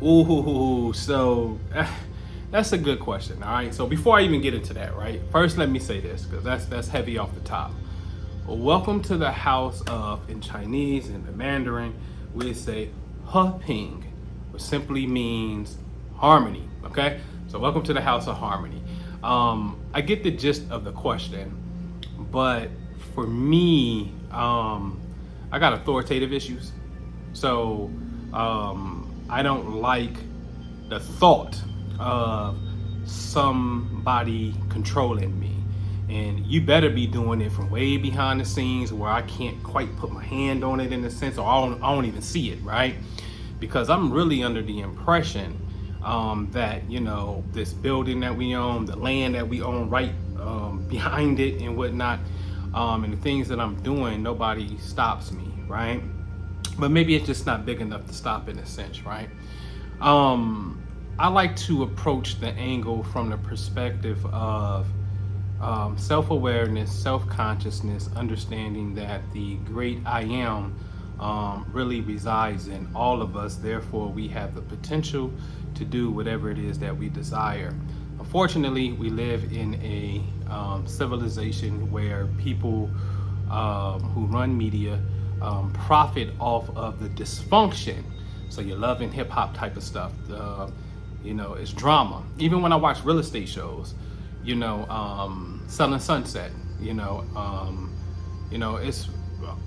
Ooh, so that's a good question. All right. So before I even get into that, right? First, let me say this because that's heavy off the top. Well, welcome to the house of, in Chinese and the Mandarin, we say He, which simply means harmony. Okay. So welcome to the house of harmony. I get the gist of the question, but for me, I got authoritative issues. So I don't like the thought of somebody controlling me. And you better be doing it from way behind the scenes where I can't quite put my hand on it in a sense, or I don't even see it, right? Because I'm really under the impression that, this building that we own, the land that we own right behind it and whatnot, and the things that I'm doing, nobody stops me, right? But maybe it's just not big enough to stop in a sense, right? I like to approach the angle from the perspective of self-awareness, self-consciousness, understanding that the great I am really resides in all of us. Therefore, we have the potential to do whatever it is that we desire. Unfortunately, we live in a civilization where people who run media profit off of the dysfunction. So your love and hip hop type of stuff, it's drama. Even when I watch real estate shows, Selling Sunset, it's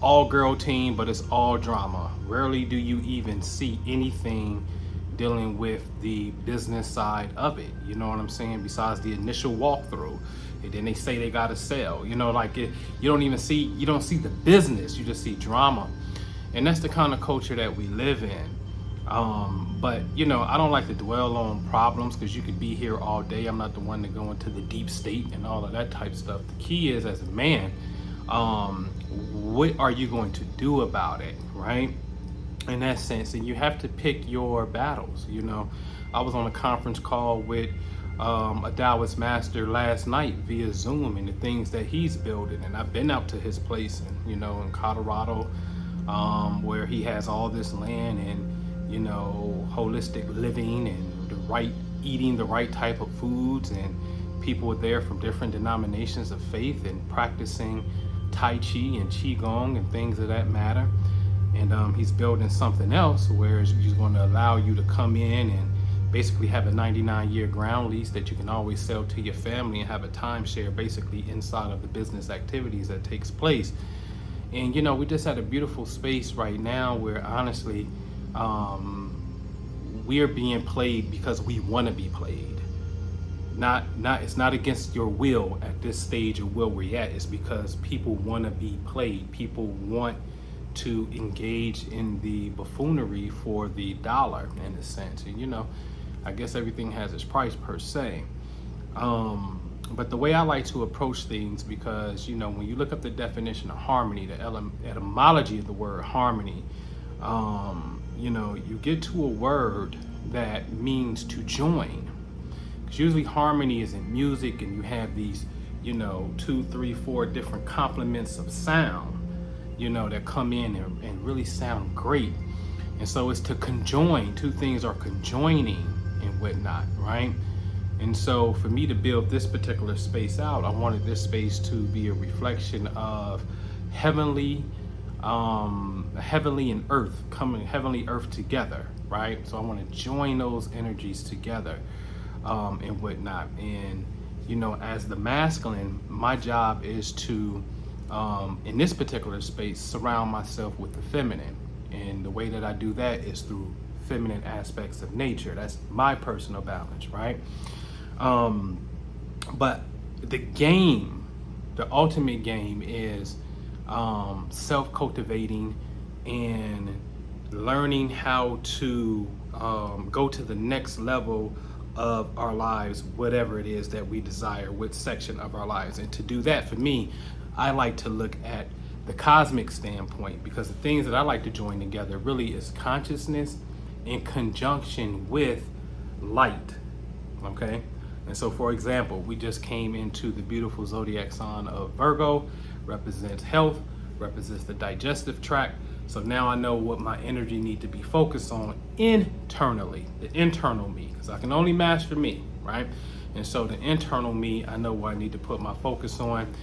all girl team, but it's all drama. Rarely do you even see anything dealing with the business side of it. You know what I'm saying? Besides the initial walkthrough, and then they say they got to sell. You don't see the business. You just see drama, and that's the kind of culture that we live in. But I don't like to dwell on problems because you could be here all day. I'm not the one to go into the deep state and all of that type stuff. The key is, as a man, what are you going to do about it, right? In that sense, and you have to pick your battles. I was on a conference call with a Taoist master last night via Zoom, and the things that he's building. And I've been out to his place, in Colorado, where he has all this land and holistic living and eating the right type of foods, and people are there from different denominations of faith and practicing Tai Chi and Qigong and things of that matter. And he's building something else where he's going to allow you to come in and basically have a 99-year ground lease that you can always sell to your family and have a timeshare basically inside of the business activities that takes place. And we just had a beautiful space right now where honestly we are being played because we want to be played. It's not against your will at this stage of where we're at. It's because people want to be played. People want to engage in the buffoonery for the dollar, in a sense. And I guess everything has its price per se. But the way I like to approach things, because when you look up the definition of harmony, the etymology of the word harmony, you get to a word that means to join. Because usually harmony is in music, and you have these, 2, 3, 4 different complements of sound, that come in and really sound great. And so it's to conjoin. Two things are conjoining and whatnot, right? And so for me to build this particular space out, I wanted this space to be a reflection of heavenly and earth, heavenly earth together, right? So I want to join those energies together and whatnot. And as the masculine, my job is to in this particular space surround myself with the feminine, and the way that I do that is through feminine aspects of nature. That's my personal balance, right? But the ultimate game is self-cultivating and learning how to go to the next level of our lives, whatever it is that we desire, which section of our lives. And to do that, for me, I like to look at the cosmic standpoint, because the things that I like to join together really is consciousness in conjunction with light, okay? And so, for example, we just came into the beautiful zodiac sign of Virgo, represents health, represents the digestive tract. So now I know what my energy need to be focused on internally, the internal me, because I can only master me, right? And so the internal me, I know what I need to put my focus on.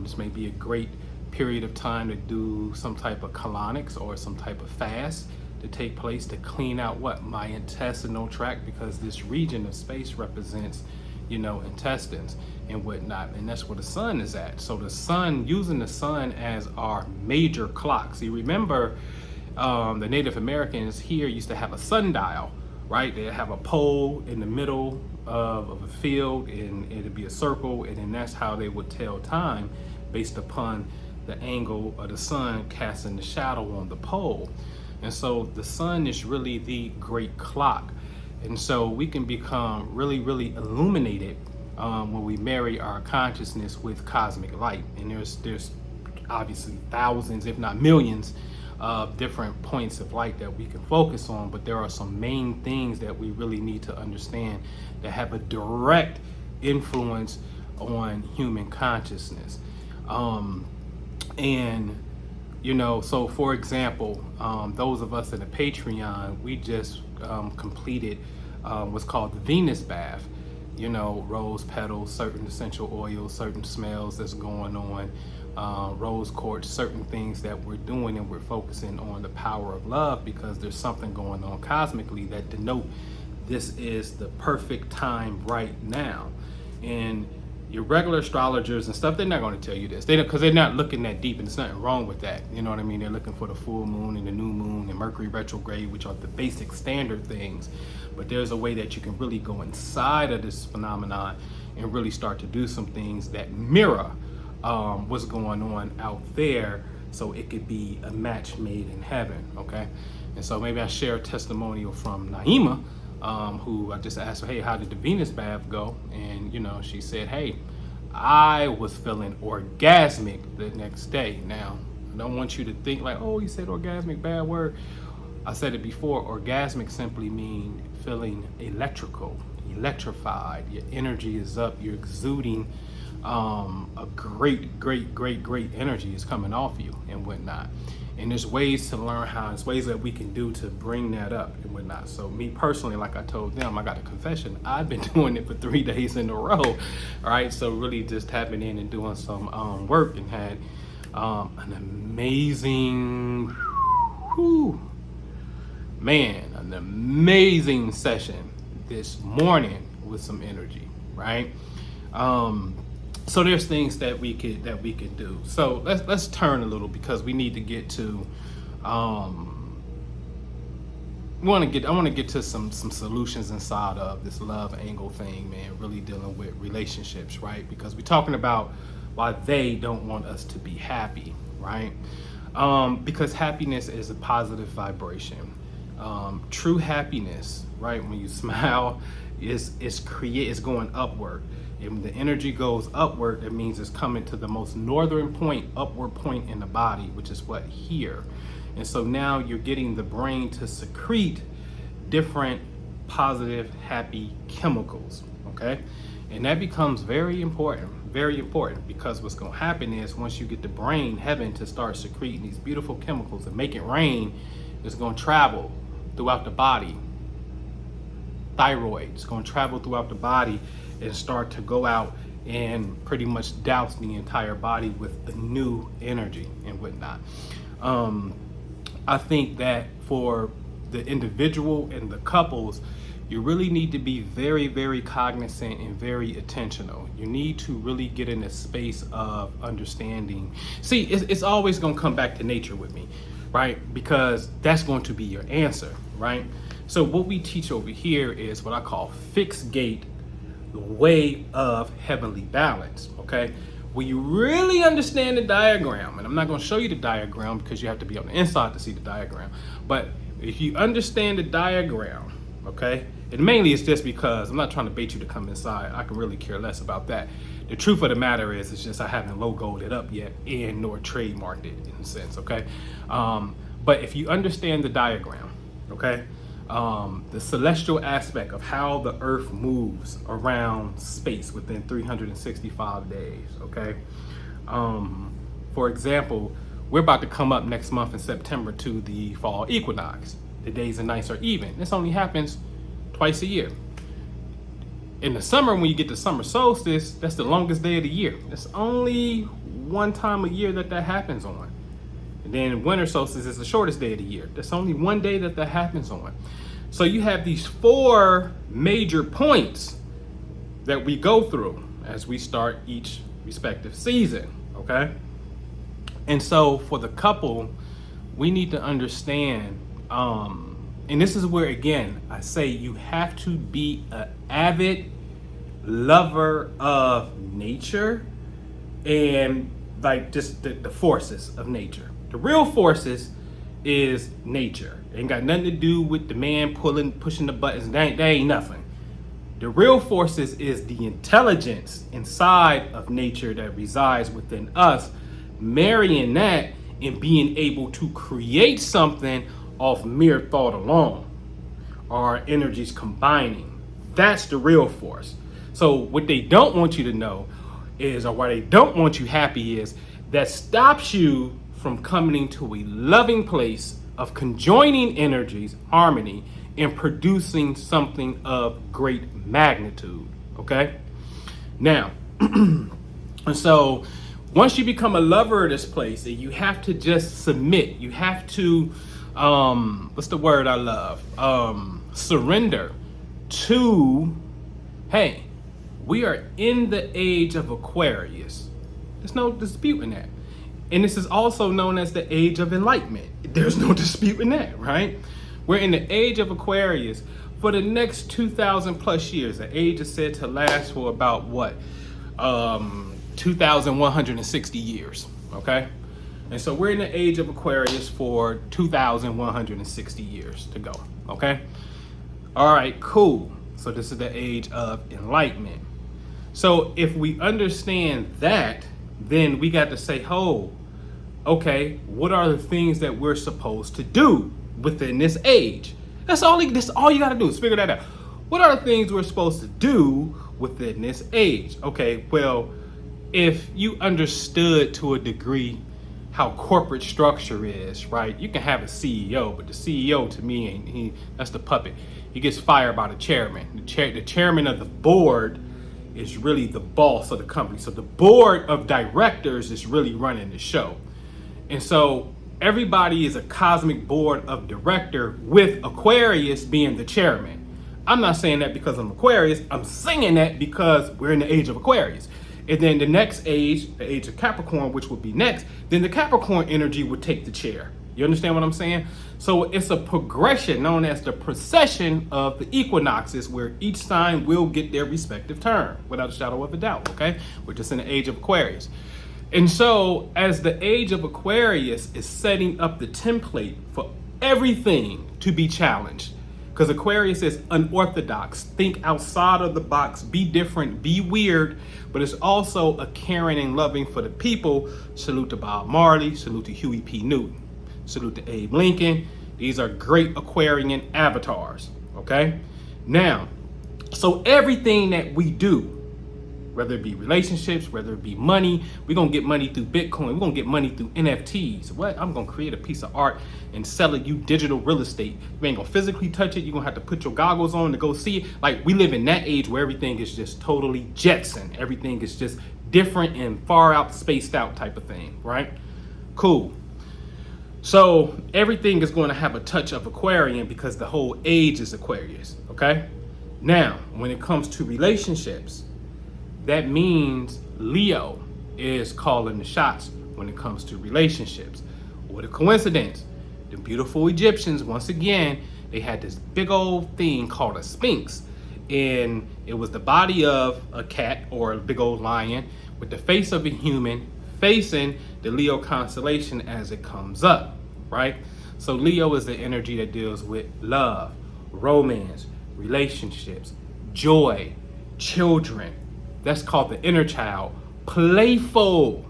This may be a great period of time to do some type of colonics or some type of fast to take place to clean out what? My intestinal tract, because this region of space represents, intestines and whatnot. And that's where the sun is at. So the sun, using the sun as our major clock. See, remember, the Native Americans here used to have a sundial, right? They have a pole in the middle of a field, and it'd be a circle, and then that's how they would tell time, based upon the angle of the sun casting the shadow on the pole. And so the sun is really the great clock. And so we can become really, really illuminated when we marry our consciousness with cosmic light. And there's obviously thousands, if not millions, of different points of light that we can focus on, but there are some main things that we really need to understand that have a direct influence on human consciousness. So for example, those of us in the Patreon, we just completed what's called the Venus bath. Rose petals, certain essential oils, certain smells that's going on, rose quartz, certain things that we're doing, and we're focusing on the power of love, because there's something going on cosmically that denote this is the perfect time right now. And your regular astrologers and stuff, they're not going to tell you this, because they're not looking that deep, and there's nothing wrong with that. You know what I mean? They're looking for the full moon and the new moon and Mercury retrograde, which are the basic standard things. But there's a way that you can really go inside of this phenomenon and really start to do some things that mirror what's going on out there, so it could be a match made in heaven. Okay. And so maybe I share a testimonial from Naima, who I just asked her, hey, how did the Venus bath go? And she said, hey, I was feeling orgasmic the next day. Now, I don't want you to think like, oh, you said orgasmic, bad word. I said it before. Orgasmic simply means feeling electrical, electrified. Your energy is up. You're exuding a great energy is coming off you and whatnot. And there's ways to learn how, there's ways that we can do to bring that up and whatnot. So me personally, like I told them, I got a confession. I've been doing it for 3 days in a row. All right. So really just tapping in and doing some work, and had an amazing, an amazing session this morning with some energy. Right. So there's things that we could do. So let's turn a little, because we need to get to I want to get to some solutions inside of this love angle thing, man. Really dealing with relationships, right? Because we're talking about why they don't want us to be happy, right? Because happiness is a positive vibration. True happiness, right? When you smile, is going upward. And when the energy goes upward, it means it's coming to the most northern point, upward point in the body, which is what? Here. And so now you're getting the brain to secrete different positive, happy chemicals, okay? And that becomes very important, because what's gonna happen is once you get the brain, heaven, to start secreting these beautiful chemicals and make it rain, it's gonna travel throughout the body. Thyroid, it's gonna travel throughout the body and start to go out and pretty much douse the entire body with a new energy and whatnot. I think that for the individual and the couples, you really need to be very, very cognizant and very intentional. You need to really get in a space of understanding. See, it's always going to come back to nature with me, right? Because that's going to be your answer, right? So what we teach over here is what I call fixed gate, the way of heavenly balance, okay? When you really understand the diagram, and I'm not going to show you the diagram because you have to be on the inside to see the diagram, but if you understand the diagram, okay, and mainly it's just because I'm not trying to bait you to come inside. I can really care less about that. The truth of the matter is, it's just I haven't logoed it up yet and nor trademarked it in a sense, okay? But if you understand the diagram, okay, the celestial aspect of how the earth moves around space within 365 days, okay? For example, we're about to come up next month in September to the fall equinox. The days and nights are even. This only happens twice a year. In the summer, when you get the summer solstice, that's the longest day of the year. It's only one time a year that happens on. And then winter solstice is the shortest day of the year. That's only one day that happens on. So you have these 4 major points that we go through as we start each respective season, okay? And so for the couple, we need to understand, and this is where, again, I say you have to be an avid lover of nature and like just the forces of nature. The real forces is nature. It ain't got nothing to do with the man pushing the buttons. That ain't nothing. The real forces is the intelligence inside of nature that resides within us, marrying that and being able to create something off mere thought alone. Our energies combining. That's the real force. So what they don't want you to know is, or why they don't want you happy is, that stops you from coming to a loving place of conjoining energies, harmony, and producing something of great magnitude, okay? Now, and so once you become a lover of this place, you have to just submit. You have to, what's the word I love? Surrender to, hey, we are in the age of Aquarius. There's no dispute in that. And this is also known as the age of enlightenment. There's no dispute in that, right? We're in the age of Aquarius for the next 2,000 plus years. The age is said to last for about what? 2,160 years, okay? And so we're in the age of Aquarius for 2,160 years to go, okay? All right, cool. So this is the age of enlightenment. So if we understand that, then we got to say, oh, okay, what are the things that we're supposed to do within this age? That's all you got to do is figure that out. What are the things we're supposed to do within this age? Okay, well, if you understood to a degree how corporate structure is, right? You can have a CEO, but the CEO to me that's the puppet. He gets fired by the chairman. The chairman of the board is really the boss of the company. So the board of directors is really running the show. And so everybody is a cosmic board of director with Aquarius being the chairman. I'm not saying that because I'm Aquarius. I'm saying that because we're in the age of Aquarius. And then the next age, the age of Capricorn, which would be next, then the Capricorn energy would take the chair. You understand what I'm saying? So it's a progression known as the procession of the equinoxes, where each sign will get their respective turn without a shadow of a doubt, okay? We're just in the age of Aquarius. And so as the age of Aquarius is setting up the template for everything to be challenged, because Aquarius is unorthodox, think outside of the box, be different, be weird, but it's also a caring and loving for the people. Salute to Bob Marley, salute to Huey P. Newton, salute to Abe Lincoln. These are great Aquarian avatars, okay? Now, so everything that we do, whether it be relationships, whether it be money, we're gonna get money through Bitcoin, we're gonna get money through NFTs. What? I'm gonna create a piece of art and sell it you digital real estate. You ain't gonna physically touch it, you're gonna have to put your goggles on to go see it. Like, we live in that age where everything is just totally Jetson. Everything is just different and far out, spaced out type of thing, right? Cool. So everything is gonna have a touch of Aquarian because the whole age is Aquarius, okay? Now, when it comes to relationships, that means Leo is calling the shots when it comes to relationships. What a coincidence. The beautiful Egyptians, once again, they had this big old thing called a sphinx. And it was the body of a cat or a big old lion with the face of a human facing the Leo constellation as it comes up, right? So Leo is the energy that deals with love, romance, relationships, joy, children. That's called the inner child. Playful.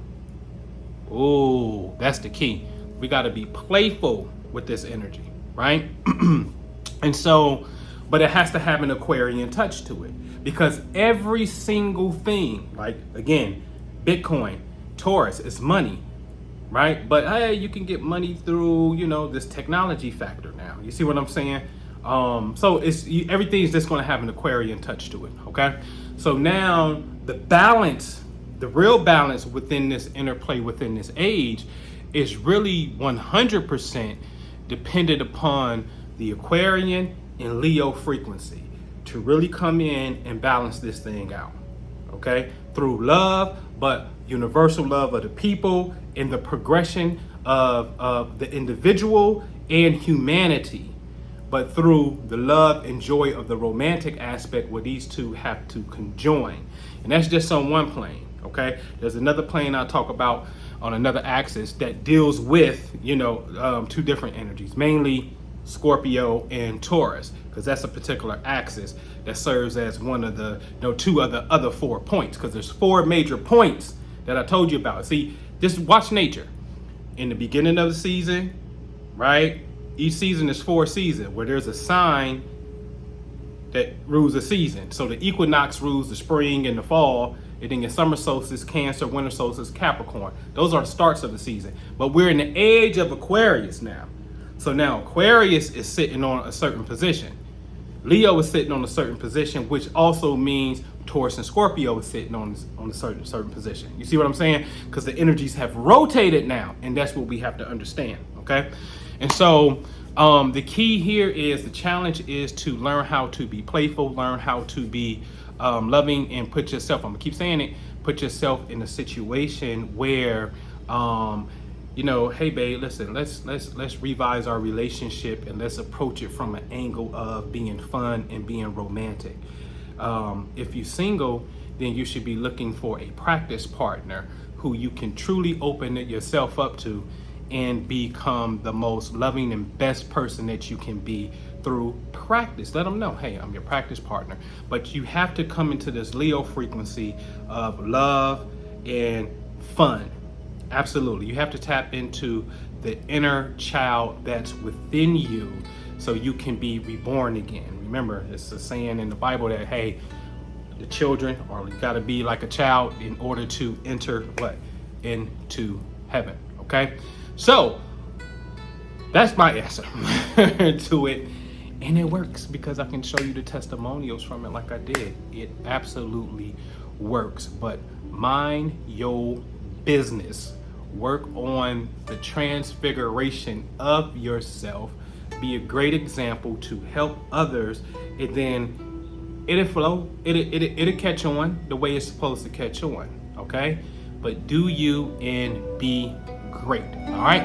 Ooh, that's the key. We got to be playful with this energy, right? And so, but it has to have an Aquarian touch to it, because every single thing, like again, Bitcoin, Taurus, is money. right? But hey, you can get money through, you know, this technology factor now. You see what I'm saying? So everything's just going to have an Aquarian touch to it. Okay. So now the balance, the real balance within this interplay within this age is really 100% dependent upon the Aquarian and Leo frequency to really come in and balance this thing out. Okay. Through love, but universal love of the people in the progression of the individual and humanity, but through the love and joy of the romantic aspect where these two have to conjoin. And that's just on one plane, okay? There's another plane I'll talk about on another axis that deals with, you know, two different energies, mainly Scorpio and Taurus, because that's a particular axis that serves as one of the, you know, two of the other 4 points, because there's 4 major points that I told you about. See, just watch nature. In the beginning of the season, right? Each season is 4 seasons where there's a sign that rules a season. So the equinox rules the spring and the fall, and then your summer solstice, Cancer, winter solstice, Capricorn. Those are the starts of the season. But we're in the age of Aquarius now. So now Aquarius is sitting on a certain position. Leo is sitting on a certain position, which also means Taurus and Scorpio is sitting on a certain position. You see what I'm saying? Because the energies have rotated now, and that's what we have to understand, okay? And so the key here is, the challenge is to learn how to be playful, learn how to be loving, and put yourself, I'm gonna keep saying it, put yourself in a situation where, you know, hey babe, listen, let's revise our relationship and let's approach it from an angle of being fun and being romantic. If you're single, then you should be looking for a practice partner who you can truly open yourself up to and become the most loving and best person that you can be through practice. Let them know, hey, I'm your practice partner. But you have to come into this Leo frequency of love and fun. Absolutely. You have to tap into the inner child that's within you so you can be reborn again. Remember, it's a saying in the Bible that, hey, the children, or you got to be like a child in order to enter what? Into heaven. Okay? So that's my answer to it. And it works because I can show you the testimonials from it like I did. It absolutely works. But mind your business. Work on the transfiguration of yourself. Be a great example to help others. And then it'll flow. It'll catch on the way it's supposed to catch on. Okay? But do you and be great. All right?